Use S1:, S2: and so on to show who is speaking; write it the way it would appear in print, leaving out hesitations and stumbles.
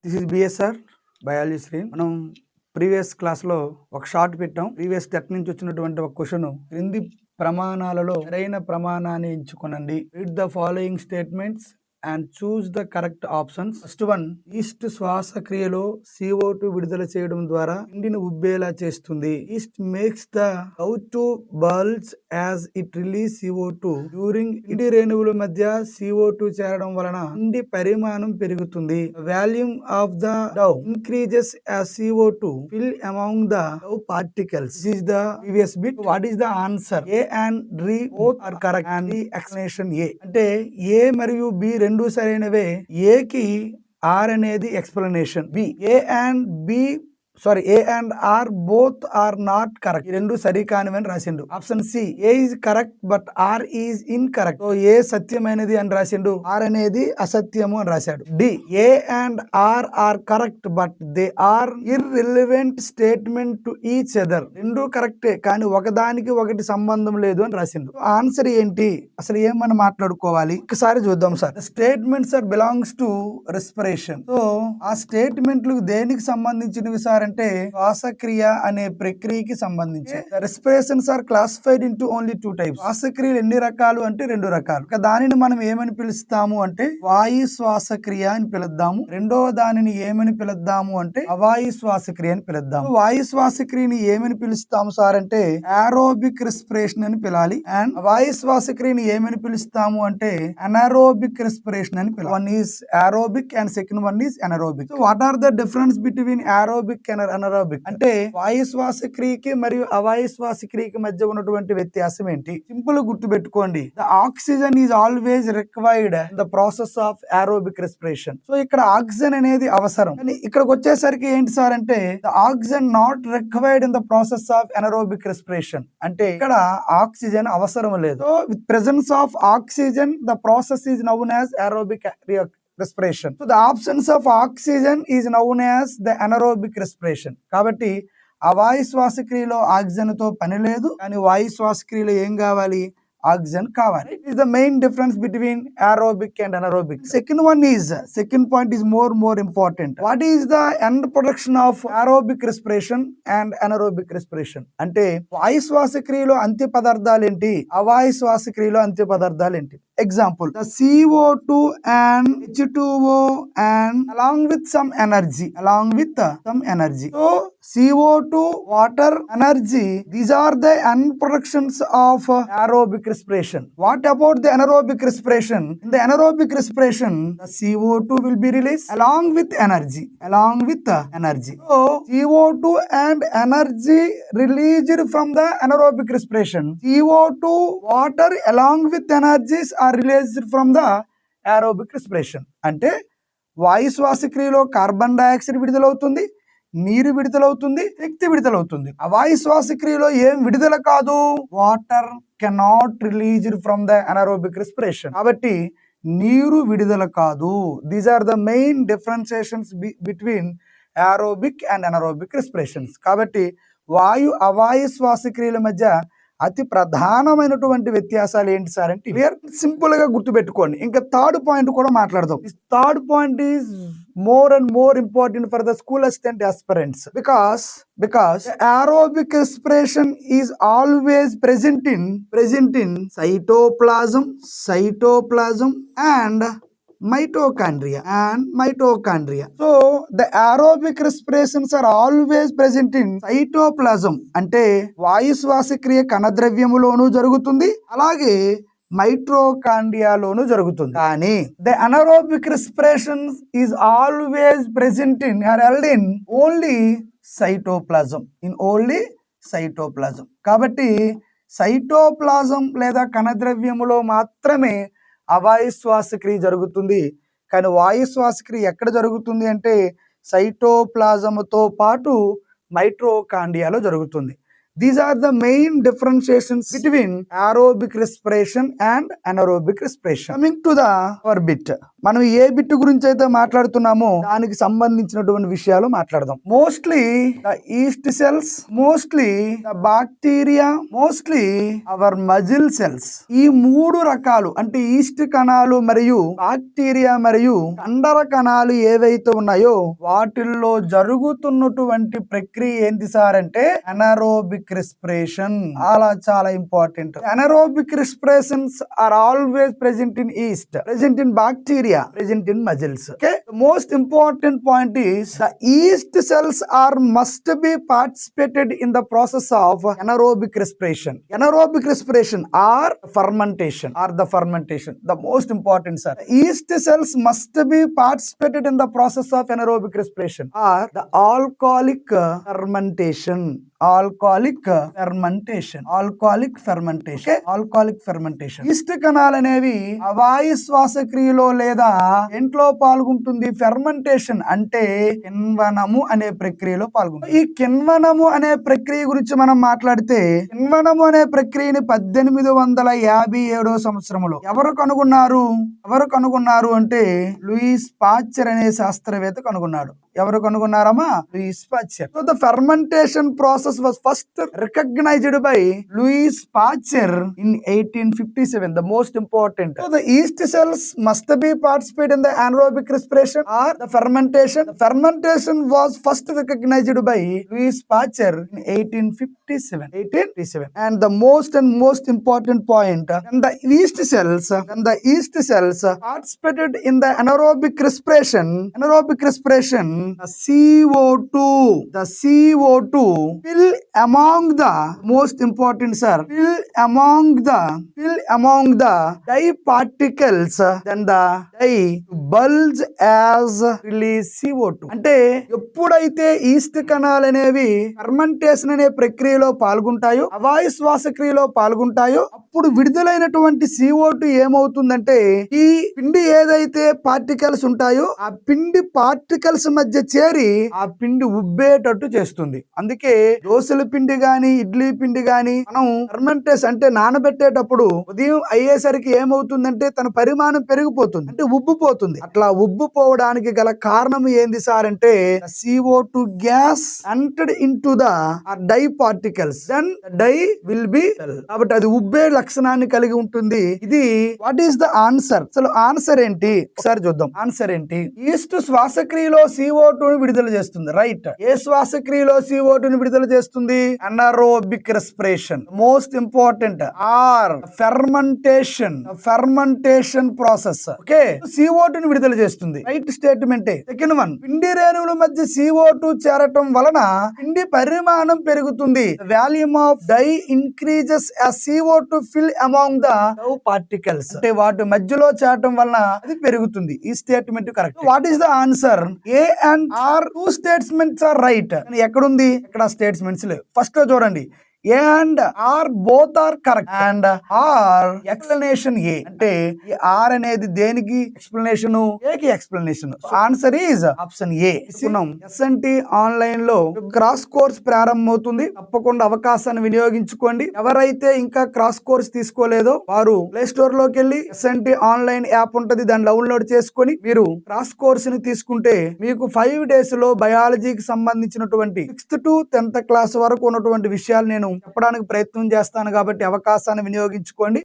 S1: This is BSR biology stream. మనం previous క్లాస్లో ఒక షార్ట్ పెట్టాం. ప్రీవియస్ టెట్ నుంచి వచ్చినటువంటి ఒక క్వశ్చన్, క్రింది ప్రమాణాలలో సరైన ప్రమాణాన్ని ఎంచుకొనండి. Read the following statements and choose the correct options. First one, yeast శ్వాసక్రియలో CO2 విడుదల చేయడం ద్వారా పిండిని ఉబ్బేలా చేస్తుంది. Yeast makes the dough to bulge as it release CO2 during. పిండి రేణువుల మధ్య CO2 చేరడం వలన పిండి పరిమాణం పెరుగుతుంది. Volume of the dough increases as CO2 fill among the dough particles. This is the previous bit. What is the answer? A and D both are correct and the explanation A. అంటే A మరియు B రెండు సరైనవే. A కి R అనేది explanation. A and R both are not correct. ఈ రెండు సరికానివని రాసిండు. Option C, A is correct but R is incorrect. So A సత్యమైనది అని రాసిండు, R అనేది అసత్యము అని రాశాడు. D, A and R are correct but they are irrelevant statement to each other. రెండు కరెక్టే కానీ ఒకదానికి ఒకటి సంబంధం లేదు అని రాసిండు. ఆన్సర్ ఏంటి, అసలు ఏమని మాట్లాడుకోవాలి ఒకసారి చూద్దాం sir. Statements are belongs to respiration. So ఆ స్టేట్మెంట్లు దేనికి సంబంధించినవి సార్ అంటే శ్వాసక్రియ అనే ప్రక్రియకి సంబంధించి. Respirations are classified into only 2 types. శ్వాసక్రియలు ఎన్ని రకాలు అంటే 2 రకాలు. దానిని మనం ఏమని పిలుస్తాము అంటే వాయు శ్వాసక్రియ అని పిలుద్దాము. రెండవ దానిని ఏమని పిలుద్దాము అంటే అవాయు శ్వాసక్రియ అని పిలుద్దాము. వాయు శ్వాసక్రియని ఏమని పిలుస్తాము సార్ అంటే ఏరోబిక్ రెస్పిరేషన్ అని పిలాలి. అండ్ వాయు శ్వాసక్రియని ఏమని పిలుస్తాము అంటే అనారోబిక్ రెస్పిరేషన్ అని పిలాలి. One is aerobic and second one is anaerobic. What are the difference between aerobic and anaerobic అంటే వాయు శ్వాసక్రియకి మరియు అవాయు శ్వాసక్రియకి మధ్య ఉన్నటువంటి వ్యత్యాసం ఏంటి? సింపుల్ గుర్తు పెట్టుకోండి. The oxygen is always required in the process of aerobic respiration. So ఇక్కడ ఆక్సిజన్ అనేది అవసరం, కానీ ఇక్కడికి వచ్చేసరికి ఏంటి సార్ అంటే the oxygen not required in the process of anaerobic respiration. అంటే ఇక్కడ ఆక్సిజన్ అవసరం లేదు. So with presence of oxygen the process is noun as aerobic respiration. So the absence of oxygen is known as the anaerobic respiration. కాబట్టి అవాయు శ్వాసక్రియలో oxygen తో పని లేదు, కానీ వాయు శ్వాసక్రియలో ఏం కావాలి? ఆక్సిజన్ కావాలి. It is the main difference between aerobic and anaerobic. Second point is more important. What is the end production of aerobic respiration and anaerobic respiration? అంటే వాయు శ్వాసక్రియలో అంత్య పదార్థాలు ఏంటి, అవాయు శ్వాసక్రియలో అంత్య పదార్థాలు ఏంటి? Example, the CO2 and H2O and along with some energy. So CO2, water, energy, these are the end productions of aerobic respiration. What about the anaerobic respiration? In the anaerobic respiration, the CO2 will be released along with energy. So CO2 and energy released from the anaerobic respiration. CO2, water along with energies are released from the aerobic respiration. అంటే వాయు శ్వాసక్రియలో carbon dioxide విడుదలవుతుంది, నీరు విడుదలవుతుంది, శక్తి విడుదలవుతుంది. అవాయు శ్వాసక్రియలో ఏం విడుదల కాదు? Water cannot released from the anaerobic respiration. కాబట్టి నీరు విడుదల కాదు. These are the main differentiations between aerobic and anaerobic respirations. కాబట్టి వాయు అవాయు శ్వాసక్రియల మధ్య అతి ప్రధానమైనటువంటి వ్యత్యాసాలు ఏంటి సార్ అంటే సింపుల్ గా గుర్తుపెట్టుకోండి. ఇంకా థర్డ్ పాయింట్ కూడా మాట్లాడదాం. Third point is more and more important for the school assistant aspirants because aerobic respiration is always present in cytoplasm and mitochondria. So the aerobic respirations are always present in cytoplasm. అంటే వాయు శ్వాసక్రియ కణద్రవ్యములోనూ జరుగుతుంది, అలాగే మైటోకాండ్రియాలోను జరుగుతుంది. కానీ the anaerobic respiration is always present in only cytoplasm. కాబట్టి cytoplasm లేదా కణద్రవ్యములో మాత్రమే అవాయు శ్వాసక్రియ జరుగుతుంది. కానీ వాయు శ్వాసక్రియ ఎక్కడ జరుగుతుంది అంటే సైటోప్లాజంతో పాటు మైటోకాండ్రియాలో జరుగుతుంది. These are the main differentiations between aerobic respiration and anaerobic respiration. Coming to the our bit, మనం ఏ బిట్ గురించి అయితే మాట్లాడుతున్నామో దానికి సంబంధించినటువంటి విషయాలు మాట్లాడదాం. Mostly the yeast cells, mostly the bacteria, mostly our muscle cells. ఈ మూడు రకాలు అంటే ఈస్ట్ కణాలు మరియు బాక్టీరియా మరియు కండర కణాలు ఏవైతే ఉన్నాయో వాటిల్లో జరుగుతున్నటువంటి ప్రక్రియ ఏంటి సార్ అంటే అనారోబిక్ రెస్పిరేషన్. చాలా important. Anaerobic respirations are always present in yeast, present in bacteria, present in muscles. Okay, the most important point is the yeast cells are must be participated in the process of anaerobic respiration. Anaerobic respiration or fermentation, the most important, sir. The yeast cells must be participated in the process of anaerobic respiration or the alcoholic fermentation. East కణాలు అనేవి అవాయు శ్వాసక్రియలో లేదా దేంట్లో పాల్గొంటుంది? Fermentation అంటే కిణ్వనము అనే ప్రక్రియలో పాల్గొంటుంది. ఈ కిణ్వనము అనే ప్రక్రియ గురించి మనం మాట్లాడితే కిణ్వనము అనే ప్రక్రియని 1857 సంవత్సరంలో ఎవరు కనుగొన్నారు అంటే లూయిస్ పాశ్చర్ అనే శాస్త్రవేత్త కనుగొన్నాడు. ఎవరు కనుగొన్నారమ్మా? Louis Pasteur. So the fermentation process was first recognized by Louis Pasteur in 1857. The most important. So the yeast cells must be participate in the anaerobic respiration or the fermentation. The fermentation was first recognized by Louis Pasteur in 1857. And the most important point, when the yeast cells participated in the anaerobic respiration, the CO2 will among the most important, sir, will among the dye particles, then the dye bulge as release CO2. అంటే ఎప్పుడైతే east కణాలు అనేవి fermentation అనే ప్రక్రియలో పాల్గొంటాయో, అవాయు శ్వాసక్రియలో పాల్గొంటాయో, అప్పుడు విడుదలైనటువంటి CO2 ఏమవుతుందంటే ఈ పిండి ఏదైతే పార్టికల్స్ ఉంటాయో ఆ పిండి పార్టికల్స్ మధ్య చేరి ఆ పిండి ఉబ్బేటట్టు చేస్తుంది. అందుకే దోసల పిండి గాని ఇడ్లీ పిండి గాని మనం ఫెర్మెంటేషన్ అంటే నానబెట్టేటప్పుడు ఉదయం అయ్యేసరికి ఏమవుతుందంటే తన పరిమాణం పెరిగిపోతుంది, అంటే ఉబ్బిపోతుంది. అట్లా ఉబ్బిపోవడానికి గల కారణం ఏంది సార్ అంటే CO2 gas entered into the dye particles, then dye will be, కాబట్టి అది ఉబ్బే లక్షణాన్ని కలిగి ఉంటుంది. ఇది వాట్ ఈస్ ద ఆన్సర్? అసలు ఆన్సర్ ఏంటి ఒకసారి చూద్దాం. ఆన్సర్ ఏంటి? ఈస్ట్ శ్వాసక్రియలో CO2 ని విడుదల చేస్తుంది, రైట్. ఏ శ్వాసక్రియలో CO2 ని విడుదల చేస్తుంది? Anaerobic respiration. Most important are fermentation process. Okay, CO2 ని విడుదల చేస్తుంది, రైట్ స్టేట్మెంట్. సెకండ్ వన్, పిండి రేణువుల మధ్య CO2 చేరటం వలన పిండి పరిమాణం పెరుగుతుంది. Volume of dye increases as CO2 fill among the particles. అంటే వాటి మధ్యలో చేరటం వలన అది పెరుగుతుంది. ఈ statement correct. What is the answer? A and R two statements are right. ఎక్కడుంది? ఇక్కడ స్టేట్మెంట్స్ లేవు. ఫస్ట్ లో చూడండి, A and R both are correct and R explanation A. అంటే ఈ ఆర్ అనేది దేనికి ఎక్స్ప్లెనేషన్? ఏ కి explanation. Answer is option A. SNT online లో క్రాస్ కోర్స్ ప్రారంభమవుతుంది. తప్పకుండా అవకాశాన్ని వినియోగించుకోండి. ఎవరైతే ఇంకా క్రాస్ కోర్స్ తీసుకోలేదో వారు ప్లే స్టోర్ లోకి వెళ్ళి SNT ఆన్లైన్ యాప్ ఉంటది, దాన్ని డౌన్లోడ్ చేసుకొని మీరు క్రాస్ కోర్స్ ని తీసుకుంటే మీకు 5 days లో బయాలజీకి సంబంధించినటువంటి 6th to 10th క్లాస్ వరకు ఉన్నటువంటి విషయాలు నేను చెప్పడానికి ప్రయత్నం చేస్తాను. కాబట్టి అవకాశాన్ని వినియోగించుకోండి.